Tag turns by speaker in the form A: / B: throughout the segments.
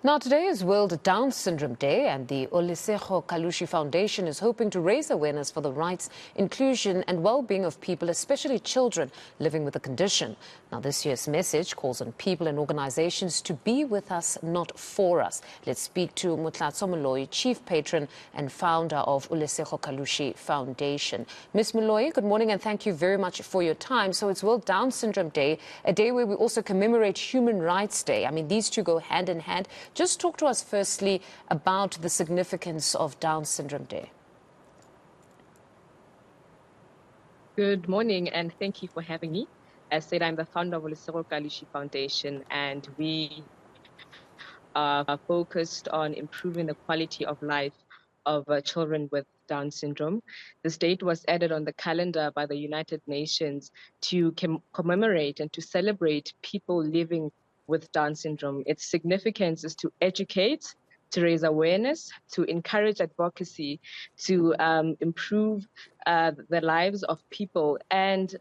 A: Now, today is World Down Syndrome Day, and the Olesego Kalushi Foundation is hoping to raise awareness for the rights, inclusion and well-being of people, especially children living with the condition. Now, this year's message calls on people and organizations to be with us, not for us. Let's speak to Motlatso Moloi, Chief Patron and founder of Olesego Kalushi Foundation. Ms. Moloi, good morning and thank you very much for your time. So it's World Down Syndrome Day, a day where we also commemorate Human Rights Day. I mean, these two go hand in hand. Just talk to us firstly about the significance of Down Syndrome Day.
B: Good morning and thank you for having me. As said, I'm the founder of Olesego Kalushi Foundation, and we are focused on improving the quality of life of children with Down syndrome. This date was added on the calendar by the United Nations to commemorate and to celebrate people living with Down syndrome. Its significance is to educate, to raise awareness, to encourage advocacy, to improve the lives of people and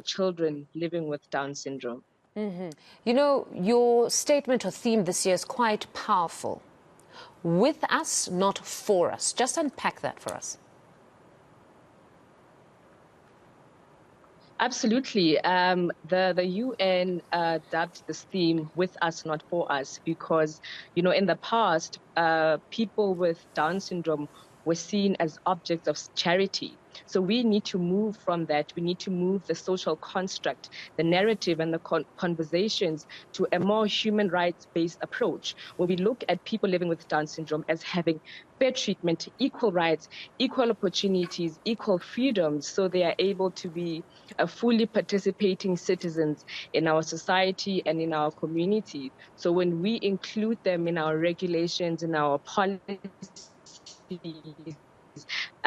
B: children living with Down syndrome.
A: You know, your statement or theme this year is quite powerful. With us, not for us. Just unpack that for us.
B: Absolutely. The UN dubbed this theme "With Us, Not For Us" because, you know, in the past, people with Down syndrome were seen as objects of charity. So we need to move from that. We need to move the social construct, the narrative and the conversations to a more human rights-based approach, where we look at people living with Down syndrome as having fair treatment, equal rights, equal opportunities, equal freedoms, so they are able to be fully participating citizens in our society and in our community. So when we include them in our regulations, in our policies,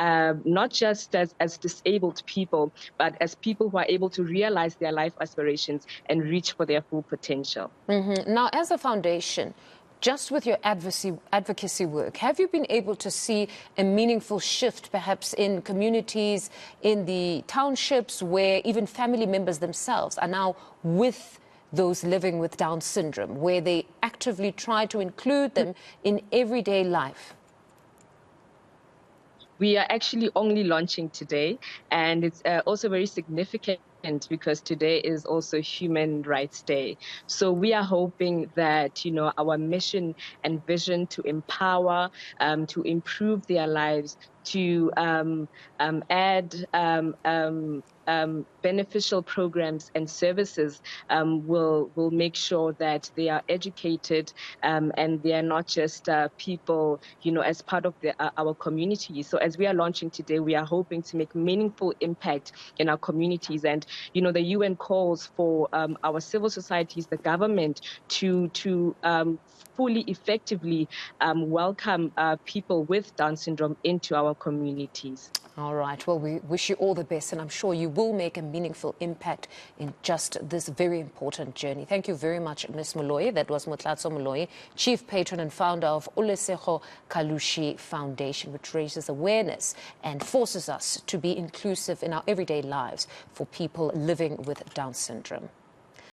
B: not just as disabled people, but as people who are able to realize their life aspirations and reach for their full potential.
A: Now, as a foundation, just with your advocacy work, have you been able to see a meaningful shift perhaps in communities, in the townships, where even family members themselves are now with those living with Down syndrome, where they actively try to include them in everyday life?
B: We are actually only launching today, and it's also very significant because today is also Human Rights Day. So we are hoping that, you know, our mission and vision to empower, to improve their lives, to add beneficial programs and services will make sure that they are educated and they are not just people, you know, as part of our community. So as we are launching today, we are hoping to make meaningful impact in our communities. And, you know, the UN calls for our civil societies, the government, to fully effectively welcome people with Down syndrome into our communities.
A: All right. Well, we wish you all the best, and I'm sure you will make a meaningful impact in just this very important journey. Thank you very much, Ms. Moloi. That was Motlatso Moloi, Chief Patron and founder of Olesego Kalushi Foundation, which raises awareness and forces us to be inclusive in our everyday lives for people living with Down syndrome.